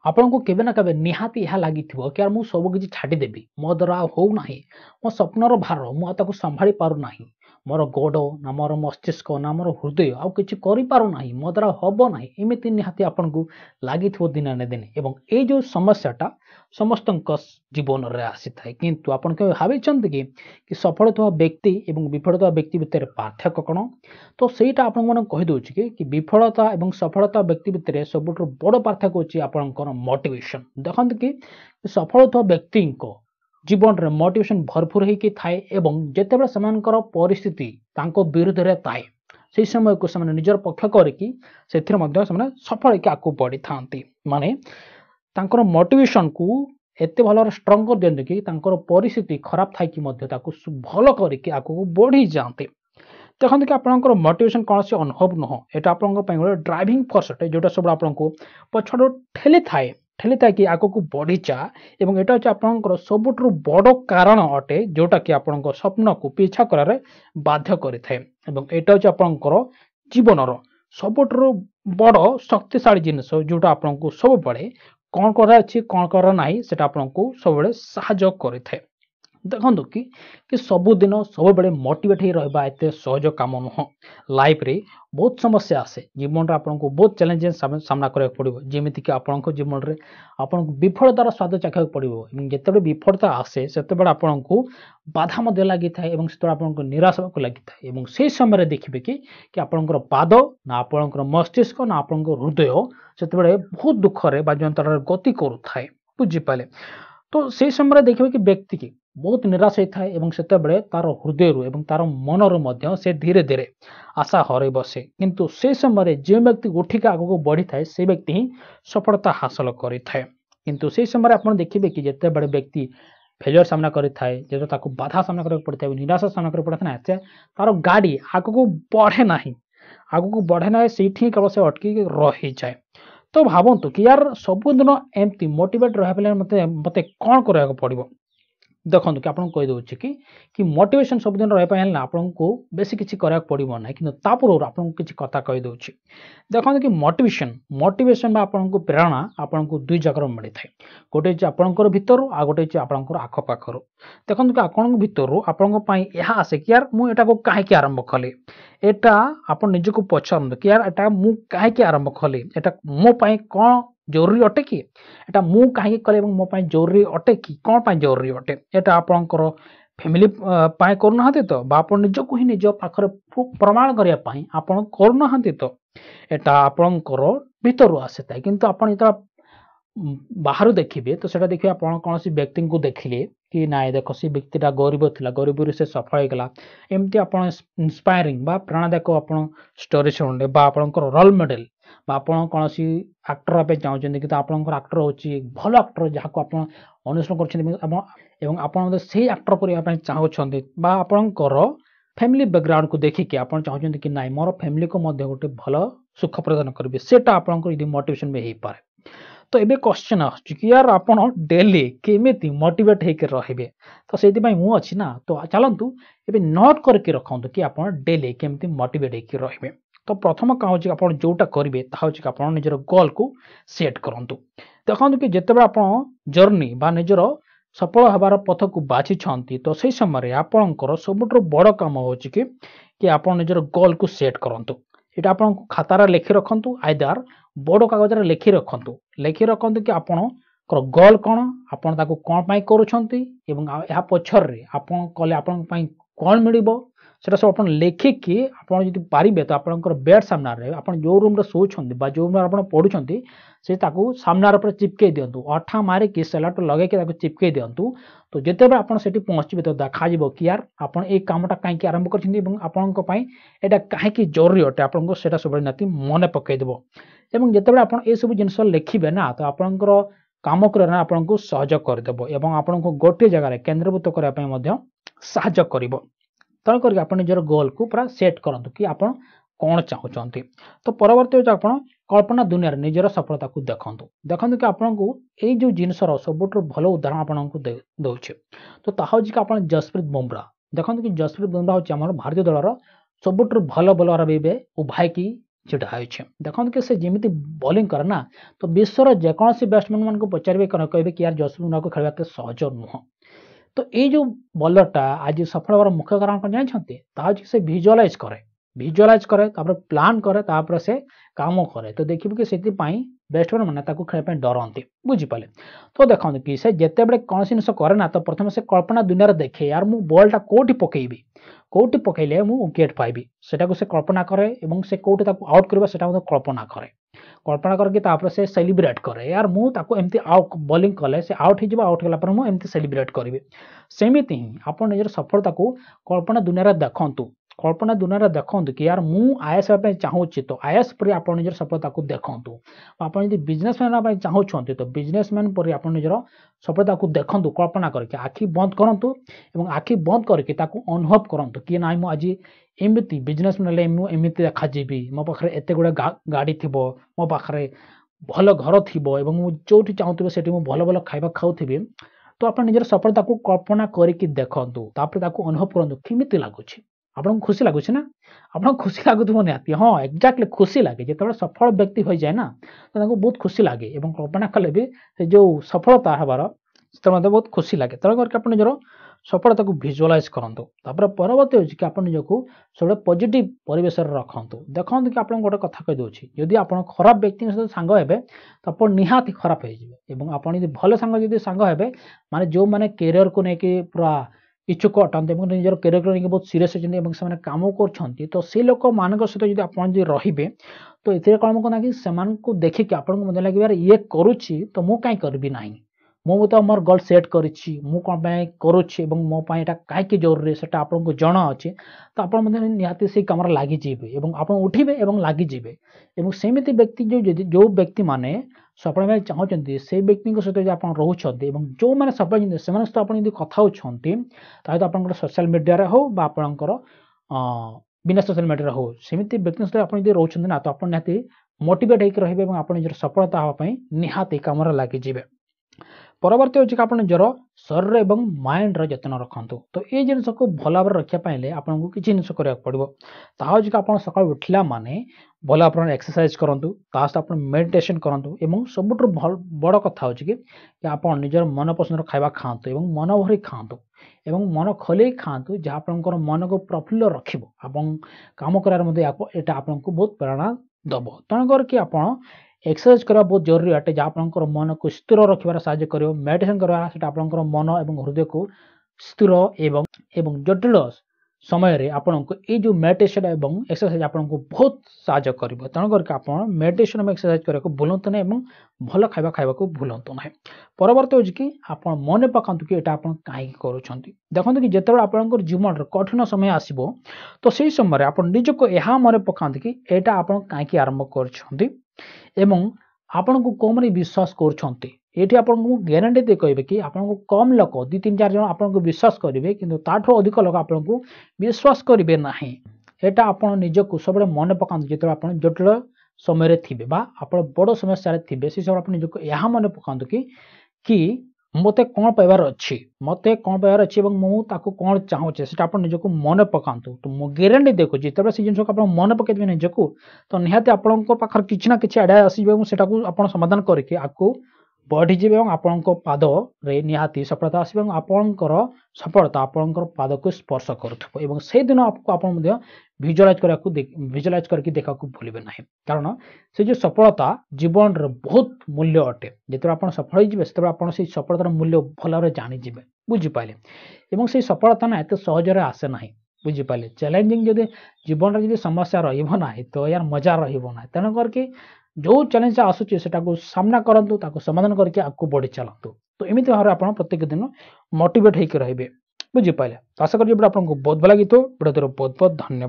ଆପଣଙ୍କୁ କେବେ ନା କେବେ ନିହାତି ଏହା ଲାଗିଥିବ କି ମୁଁ ସବୁ କିଛି ଛାଡ଼ିଦେବି, ମୋ ଦ୍ୱାରା ଆଉ ହଉନାହିଁ, ମୋ ସ୍ୱପ୍ନର ଭାର ମୁଁ ଆଉ ତାକୁ ସମ୍ଭାଳି ପାରୁନାହିଁ, ମୋର ଗୋଡ଼ ନା ମୋର ମସ୍ତିଷ୍କ ନା ମୋର ହୃଦୟ ଆଉ କିଛି କରିପାରୁନାହିଁ, ମୋ ଦ୍ୱାରା ହବ ନାହିଁ, ଏମିତି ନିହାତି ଆପଣଙ୍କୁ ଲାଗିଥିବ ଦିନେ ନା ଦିନେ। ଏବଂ ଏଇ ଯେଉଁ ସମସ୍ୟାଟା ସମସ୍ତଙ୍କ ଜୀବନରେ ଆସିଥାଏ। କିନ୍ତୁ ଆପଣ କେବେ ଭାବିଛନ୍ତି କି ସଫଳ ଥିବା ବ୍ୟକ୍ତି ଏବଂ ବିଫଳ ଥିବା ବ୍ୟକ୍ତି ଭିତରେ ପାର୍ଥକ୍ୟ କ'ଣ? ତ ସେଇଟା ଆପଣଙ୍କୁ ମାନେ କହିଦେଉଛି କି ବିଫଳତା ଏବଂ ସଫଳତା ବ୍ୟକ୍ତି ଭିତରେ ସବୁଠୁ ବଡ଼ ପାର୍ଥକ୍ୟ ହେଉଛି ଆପଣଙ୍କର ମୋଟିଭେସନ୍। ଦେଖନ୍ତୁ କି ସଫଳ ଥିବା ବ୍ୟକ୍ତିଙ୍କ ଜୀବନରେ ମୋଟିଭେସନ୍ ଭରପୁର ହେଇକି ଥାଏ ଏବଂ ଯେତେବେଳେ ସେମାନଙ୍କର ପରିସ୍ଥିତି ତାଙ୍କ ବିରୁଦ୍ଧରେ ଥାଏ ସେହି ସମୟକୁ ସେମାନେ ନିଜର ପକ୍ଷ କରିକି ସେଥିରେ ମଧ୍ୟ ସେମାନେ ସଫଳ ହେଇକି ଆଗକୁ ବଢ଼ିଥାନ୍ତି। ମାନେ ତାଙ୍କର ମୋଟିଭେସନ୍କୁ ଏତେ ଭଲରେ ଷ୍ଟ୍ରଙ୍ଗ କରିଦିଅନ୍ତି କି ତାଙ୍କର ପରିସ୍ଥିତି ଖରାପ ଥାଇକି ମଧ୍ୟ ତାକୁ ଭଲ କରିକି ଆଗକୁ ବଢ଼ିଯାଆନ୍ତି। ଦେଖନ୍ତୁ କି ଆପଣଙ୍କର ମୋଟିଭେସନ୍ କୌଣସି ଅନୁଭବ ନୁହଁ, ଏଇଟା ଆପଣଙ୍କ ପାଇଁ ଗୋଟେ ଡ୍ରାଇଭିଂ ଫୋର୍ସ ଅଟେ ଯେଉଁଟା ସବୁବେଳେ ଆପଣଙ୍କୁ ପଛରୁ ଠେଲିଥାଏ କି ଆଗକୁ ବଢ଼ିଯା। ଏବଂ ଏଇଟା ହେଉଛି ଆପଣଙ୍କର ସବୁଠାରୁ ବଡ଼ କାରଣ ଅଟେ ଯେଉଁଟାକି ଆପଣଙ୍କ ସ୍ୱପ୍ନକୁ ପିଛା କରିବାରେ ବାଧ୍ୟ କରିଥାଏ। ଏବଂ ଏଇଟା ହେଉଛି ଆପଣଙ୍କର ଜୀବନର ସବୁଠାରୁ ବଡ଼ ଶକ୍ତିଶାଳୀ ଜିନିଷ ଯେଉଁଟା ଆପଣଙ୍କୁ ସବୁବେଳେ କ'ଣ କରାଅଛି କ'ଣ କରା ନାହିଁ ସେଟା ଆପଣଙ୍କୁ ସବୁବେଳେ ସାହାଯ୍ୟ କରିଥାଏ। ଦେଖନ୍ତୁ କି ସବୁଦିନ ସବୁବେଳେ ମୋଟିଭେଟ୍ ହେଇ ରହିବା ଏତେ ସହଜ କାମ ନୁହଁ। ଲାଇଫରେ ବହୁତ ସମସ୍ୟା ଆସେ, ଜୀବନରେ ଆପଣଙ୍କୁ ବହୁତ ଚ୍ୟାଲେଞ୍ଜେସ୍ ସାମ୍ନା କରିବାକୁ ପଡ଼ିବ। ଯେମିତିକି ଆପଣଙ୍କ ଜୀବନରେ ଆପଣଙ୍କୁ ବିଫଳତାର ସ୍ୱାଦ ଚାଖିବାକୁ ପଡ଼ିବ ଏବଂ ଯେତେବେଳେ ବିଫଳତା ଆସେ ସେତେବେଳେ ଆପଣଙ୍କୁ ବାଧା ମଧ୍ୟ ଲାଗିଥାଏ ଏବଂ ସେତେବେଳେ ଆପଣଙ୍କୁ ନିରାଶ ହେବାକୁ ଲାଗିଥାଏ। ଏବଂ ସେହି ସମୟରେ ଦେଖିବେ କି ଆପଣଙ୍କର ପାଦ ନା ଆପଣଙ୍କର ମସ୍ତିଷ୍କ ନା ଆପଣଙ୍କ ହୃଦୟ ସେତେବେଳେ ବହୁତ ଦୁଃଖରେ ବା ଯନ୍ତ୍ରଣାରେ ଗତି କରୁଥାଏ, ବୁଝିପାରିଲେ? ତ ସେହି ସମୟରେ ଦେଖିବେ କି ବ୍ୟକ୍ତି କି ବହୁତ ନିରାଶ ହେଇଥାଏ ଏବଂ ସେତେବେଳେ ତାର ହୃଦୟରୁ ଏବଂ ତାର ମନରୁ ମଧ୍ୟ ସେ ଧୀରେ ଧୀରେ ଆଶା ହରାଇ ବସେ। କିନ୍ତୁ ସେ ସମୟରେ ଯେଉଁ ବ୍ୟକ୍ତି ଉଠିକି ଆଗକୁ ବଢ଼ିଥାଏ ସେ ବ୍ୟକ୍ତି ହିଁ ସଫଳତା ହାସଲ କରିଥାଏ। କିନ୍ତୁ ସେହି ସମୟରେ ଆପଣ ଦେଖିବେ କି ଯେତେବେଳେ ବ୍ୟକ୍ତି ଫେଲିୟର ସାମ୍ନା କରିଥାଏ, ଯେତେବେଳେ ତାକୁ ବାଧା ସାମ୍ନା କରିବାକୁ ପଡ଼ିଥାଏ, ନିରାଶ ସାମ୍ନା କରିବାକୁ ପଡ଼ିଥାଏ ନା, ତାର ଗାଡ଼ି ଆଗକୁ ବଢ଼େ ନାହିଁ, ସେଇଠି ହିଁ କେବଳ ସେ ଅଟକିକି ରହିଯାଏ। ତ ଭାବନ୍ତୁ କି ସବୁଦିନ ଏମିତି ମୋଟିଭେଟ୍ ରହିବା ପାଇଁ ମୋତେ କ'ଣ କରିବାକୁ ପଡ଼ିବ? ଦେଖନ୍ତୁ କି ଆପଣଙ୍କୁ କହିଦେଉଛି କି ମୋଟିଭେସନ୍ ସବୁଦିନ ରହିବା ପାଇଁ ହେଲେ ନା ଆପଣଙ୍କୁ ବେଶୀ କିଛି କରିବାକୁ ପଡ଼ିବ ନାହିଁ। କିନ୍ତୁ ତା ପୂର୍ବରୁ ଆପଣଙ୍କୁ କିଛି କଥା କହିଦେଉଛି। ଦେଖନ୍ତୁ କି ମୋଟିଭେସନ୍ ବା ଆପଣଙ୍କୁ ପ୍ରେରଣା ଆପଣଙ୍କୁ ଦୁଇ ଜାଗାରୁ ମିଳିଥାଏ। ଗୋଟେ ହେଉଛି ଆପଣଙ୍କର ଭିତରୁ ଆଉ ଗୋଟେ ହେଉଛି ଆପଣଙ୍କର ଆଖପାଖରୁ। ଦେଖନ୍ତୁ କି ଆପଣଙ୍କ ଭିତରୁ ଆପଣଙ୍କ ପାଇଁ ଏହା ଆସେ କି ମୁଁ ଏଟାକୁ କାହିଁକି ଆରମ୍ଭ କଲି। ଏଟା ଆପଣ ନିଜକୁ ପଚାରନ୍ତୁ କି ଏଟା ମୁଁ କାହିଁକି ଆରମ୍ଭ କଲି, ଏଟା ମୋ ପାଇଁ କ'ଣ ଜରୁରୀ ଅଟେ କି, ଏଟା ମୁଁ କାହିଁକି କଲି ଏବଂ ମୋ ପାଇଁ ଜରୁରୀ ଅଟେ କି, କ'ଣ ପାଇଁ ଜରୁରୀ ଅଟେ। ଏଟା ଆପଣଙ୍କର ଫ୍ୟାମିଲି ପାଇଁ କରୁନାହାନ୍ତି ତ, ବା ଆପଣ ନିଜକୁ ହିଁ ନିଜ ପାଖରେ ପ୍ରମାଣ କରିବା ପାଇଁ ଆପଣ କରୁନାହାନ୍ତି ତ, ଏଟା ଆପଣଙ୍କର ଭିତରୁ ଆସିଥାଏ। କିନ୍ତୁ ଆପଣ ଯେତେବେଳେ ବାହାରୁ ଦେଖିବେ ତ ସେଟା ଦେଖିବେ ଆପଣ କୌଣସି ବ୍ୟକ୍ତିଙ୍କୁ ଦେଖିଲେ କି ନାଇଁ ଦେଖ ସେ ବ୍ୟକ୍ତିଟା ଗରିବ ଥିଲା, ଗରିବରୁ ସେ ସଫଳ ହେଇଗଲା, ଏମିତି ଆପଣ ଇନ୍ସପାୟାରିଂ ବା ପ୍ରେରଣାଦାୟକ ଆପଣ ଷ୍ଟୋରି ଶୁଣିଲେ ବା ଆପଣଙ୍କର ରୋଲ୍ ମଡେଲ୍ ବା ଆପଣ କୌଣସି ଆକ୍ଟର ହେବା ପାଇଁ ଚାହୁଁଛନ୍ତି କିନ୍ତୁ ଆପଣଙ୍କର ଆକ୍ଟର ହେଉଛି ଭଲ ଆକ୍ଟର ଯାହାକୁ ଆପଣ ଅନୁସରଣ କରୁଛନ୍ତି ଏବଂ ଆପଣ ମଧ୍ୟ ସେଇ ଆକ୍ଟର କରିବା ପାଇଁ ଚାହୁଁଛନ୍ତି ବା ଆପଣଙ୍କର ଫ୍ୟାମିଲି ବ୍ୟାକଗ୍ରାଉଣ୍ଡକୁ ଦେଖିକି ଆପଣ ଚାହୁଁଛନ୍ତି କି ନାଇଁ ମୋର ଫ୍ୟାମିଲିକୁ ମଧ୍ୟ ଗୋଟେ ଭଲ ସୁଖ ପ୍ରଦାନ କରିବେ, ସେଟା ଆପଣଙ୍କର ଯଦି ମୋଟିଭେସନ୍ ବି ହେଇପାରେ। ତ ଏବେ କ୍ୱେଶ୍ଚନ୍ ଆସୁଛି କି ଆପଣ ଡେଲି କେମିତି ମୋଟିଭେଟ୍ ହେଇକି ରହିବେ? ତ ସେଇଥିପାଇଁ ମୁଁ ଅଛି ନା, ତ ଚାଲନ୍ତୁ ଏବେ ନୋଟ୍ କରିକି ରଖନ୍ତୁ କି ଆପଣ ଡେଲି କେମିତି ମୋଟିଭେଟ୍ ହେଇକି ରହିବେ। ତ ପ୍ରଥମ କାମ ହେଉଛି ଆପଣ ଯେଉଁଟା କରିବେ ତାହା ହେଉଛି କି ଆପଣ ନିଜର ଗୋଲ୍କୁ ସେଟ୍ କରନ୍ତୁ। ଦେଖନ୍ତୁ କି ଯେତେବେଳେ ଆପଣ ଜର୍ଣ୍ଣି ବା ନିଜର ସଫଳ ହେବାର ପଥକୁ ବାଛିଛନ୍ତି ତ ସେହି ସମୟରେ ଆପଣଙ୍କର ସବୁଠାରୁ ବଡ଼ କାମ ହେଉଛି କି ଆପଣ ନିଜର ଗୋଲ୍କୁ ସେଟ୍ କରନ୍ତୁ। ଏଇଟା ଆପଣଙ୍କୁ ଖାତାରେ ଲେଖି ରଖନ୍ତୁ, ଆଇଦର ବଡ଼ କାଗଜରେ ଲେଖି ରଖନ୍ତୁ କି ଆପଣଙ୍କର ଗୋଲ୍ କ'ଣ, ଆପଣ ତାକୁ କ'ଣ ପାଇଁ କରୁଛନ୍ତି ଏବଂ ଏହା ପଛରେ ଆପଣ କଲେ ଆପଣଙ୍କ ପାଇଁ କ'ଣ ମିଳିବ, ସେଟା ସବୁ ଆପଣ ଲେଖିକି ଆପଣ ଯଦି ପାରିବେ ତ ଆପଣଙ୍କର ବେଡ୍ ସାମ୍ନାରେ ଆପଣ ଯେଉଁ ରୁମ୍ରେ ଶୋଉଛନ୍ତି ବା ଯେଉଁ ରୁମ୍ରେ ଆପଣ ପଢ଼ୁଛନ୍ତି ସେ ତାକୁ ସାମ୍ନାରେ ଉପରେ ଚିପକେଇ ଦିଅନ୍ତୁ, ଅଠା ମାରିକି ସେଲାଟ ଲଗେଇକି ତାକୁ ଚିପକେଇ ଦିଅନ୍ତୁ। ତ ଯେତେବେଳେ ଆପଣ ସେଠି ପହଞ୍ଚିବେ ତ ଦେଖାଯିବ କି ଆପଣ ଏଇ କାମଟା କାହିଁକି ଆରମ୍ଭ କରିଛନ୍ତି ଏବଂ ଆପଣଙ୍କ ପାଇଁ ଏଇଟା କାହିଁକି ଜରୁରୀ ଅଟେ, ଆପଣଙ୍କୁ ସେଇଟା ସବୁବେଳେ ନିହାତି ମନେ ପକାଇଦେବ। ଏବଂ ଯେତେବେଳେ ଆପଣ ଏସବୁ ଜିନିଷ ଲେଖିବେ ନା ତ ଆପଣଙ୍କର କାମ କରିବା ଆପଣଙ୍କୁ ସହଜ କରିଦେବ ଏବଂ ଆପଣଙ୍କୁ ଗୋଟିଏ ଜାଗାରେ କେନ୍ଦ୍ରୀଭୂତ କରିବା ପାଇଁ ମଧ୍ୟ ସାହାଯ୍ୟ କରିବ। ତେଣୁକରି ଆପଣ ନିଜର ଗୋଲ୍କୁ ପୁରା ସେଟ୍ କରନ୍ତୁ କି ଆପଣ କ'ଣ ଚାହୁଁଛନ୍ତି। ତ ପରବର୍ତ୍ତୀ ହେଉଛି ଆପଣ କଳ୍ପନା ଦୁନିଆରେ ନିଜର ସଫଳତାକୁ ଦେଖନ୍ତୁ କି ଆପଣଙ୍କୁ ଏଇ ଯେଉଁ ଜିନିଷର ସବୁଠାରୁ ଭଲ ଉଦାହରଣ ଆପଣଙ୍କୁ ଦେଉଛି। ତ ତାହା ହେଉଛି କି ଆପଣ ଜସପ୍ରୀତ ବୁମରା। ଦେଖନ୍ତୁ କି ଜସପ୍ରୀତ ବୁମରା ହେଉଛି ଆମର ଭାରତୀୟ ଦଳର ସବୁଠାରୁ ଭଲ ବୋଲର ଭାବେ ଉଭାଇକି जोटा है देखो कि से जमी बॉलिंग करे ना तो विश्वर जेकोसी बैट्समैन मान को पचारे कहे कि यार जसप्रीत बुमरा को खेलवा सहज नुह तो ये जो बॉलरटा आज सफल होवार मुख्य कारण कौन जानते से भिजुआलाइज करे प्लान करे से काम करे तो देखिए कि से बैट्समैन मैंने खेल डरती बुझीपारे तो देखते कि से जिते बड़े कौन जिन करे ना तो प्रथम से कल्पना दुनिया देखे यार मु बॉलटा कौटी पकेबी कौटी पकेले मु विकेट पाइबी सेटा से कल्पना करे से कौटी आउट करवा कल्पना करे कल्पना करके से सेलिब्रेट करे यार मु एमती आउट बॉलिंग कले से आउट हो आउट होला पर मु एमती सेलिब्रेट करी सेमिति ही आप निजर सफलता को कल्पना दुनिया देखु कल्पना दुनिया देखु कि यार मु आईएएस चाहूँगी तो आईएएस पर आप निजर सफलता को देखु आप बिजनेसमैन चाहूँगी तो बिजनेसमैन पर आप निजर सफलता को देखु कल्पना करके आखि बंद करूँ और आखि बंद करके अनुभव करूँ कि ना आज एमती बिजनेसमैन एमती देखाजी मो पाखे एत गुड़ा गाड़ी थी मो पाखे भल घर थी जो चाहूँ से भल भल खाଇବା खाऊथी तो आप निजर सफलता को कल्पना करके देखु अनुभव करूँ केमी लगुच आपको खुशी लगुच ना आपको खुशी लगुव निहाती हाँ एक्जाक्टली खुशी लगे जो सफल व्यक्ति हो जाए ना तो बहुत खुशी लगे और कल्पना कले भी जो सफलता हबार बहुत खुशी लगे तेणु करके आप निजर सफलता को भिजुआलाइज करूँ परवर्ती हो कि आप निजक सब पॉजिटिव परिवेश रखु देखते कि आप गोटे कथा कहीदे जदि आप खराब व्यक्ति सहित सांग हे तो आप निहाती खराब हो आप भल सांग सांग हे माने जो मैंने कैरियर को लेकिन पूरा इच्छुक अटंती निजर कैरियर को लेकिन बहुत सीरीयस होती कम कर तो से लोक मान सहित आप रे तो ये कौन कहना कि से देखिए आपको लगे यार ये करुच्ची तो मुझे कहीं करी ना मु तो मोर गोल सेट करी करुच्ची मो कहीं जरूरी से आपको जना अच्छे तो आप निहाती से कम लगिजे आप उठे और लगिजे सेमती व्यक्ति जो व्यक्ति माने सफल भाई चाहते से व्यक्ति सहित आप रोचे जो मैंने सफल से आप कथा होती तो आप सोशल मीडिया हो आपंकर बिना सोशल मीडिया हो सेमती व्यक्ति सहित आप रोचे ना तो आप निहाती मोटिवेट होकर रहे आप निजर सफलता हाँपाई निहाती कम लगिजे परवर्ती हूँ कि आप निजर शरीर और माइंड रत्न रखु तो ये जिन को भल भाव रखापे आपको किसी जिन कराया पड़ो ताऊँ कि आप सका उठला माने भल आप एक्सरसाइज करूँ सहित आप मेडिटेशन करूँ और सब बड़ कथा हूँ कि आप निजर मन पसंद खावा खातु मन भरी खातु एवं मन खोल खातु जहाँ आपंकर मन को प्रफुल्ल रखिब काम कर आपको बहुत प्रेरणा दब तेणु करके आप एक्सरसाइज करवा बहुत जरूरी अटे जहाँ आपंकर मन को स्थिर रखार साहय कर मेडिटेशन करवा आपंकर मन और हृदय को स्थिर एवं जटिल समय रे आपको ये जो मेडिटेशन एवं एक्सरसाइज आपको बहुत साहय कर तेणु करके आप मेडिटेशन और एक्सरसाइज करने को भूलु ना भल खाଇବା खावा भूलु ना परवर्ती हूँ कि आप मन पकातु कि यहाँ आप कहीं करुँच देखते कि जिते आप जीवन कठिन समय आसो तो से समय आप निजक यह मन पकाते कि यहाँ आप कहीं आरंभ कर आपण को कम विश्वास कर आपको ग्यारंटी दे कहे कि आपको कम लोक 2-3-4 जन आपको विश्वास करेंगे कि अधिक लोक आपको विश्वास करेंगे ना यहाँ आप निजक सब मन पकाते जो आप जटिल समय थे आप बड़ समस्या थे से समय आप निजक यह मन पकातु कि मते कौन पाइबार अच्छी मते कौन पाइबार अच्छी मुझे कौन चाहूँचे से आप निजक मन पकातु तो मुझे ग्यारंटी देखो जिते से जिन आप मन पकईदे निजक तो निहाती आपण पाखर किसी ना कि आइडिया आसो समाधान करके आपको बढ़ीजे और आपण पाद रे निहाती सफलता आसो आपणकर सफलता आपणकर पाद को स्पर्श करुव से दिन आपको भिजुआलाइज करके देखा भूलिए ना कारण से जो सफलता जीवन बहुत मूल्य अटे जिते आप सफल हो आप सफलतार मूल्य भल भाव जानीजे बुझीपारे और से सफलता ना एत सहजरे आसे ना बुझीपारे चैलेंजिंग जब जीवन में समस्या रहा तो यार मजा रहा तेणु करके जो चैलेंज आसूची से सामना करूँ समाधान करके आपको बढ़ी चलतु तो एमती भाव आप प्रत्येक दिन मोटिवेट होकर रे बुझीपारे आशा करी आपको बहुत भल लगी तो बहुत बहुत धन्यवाद।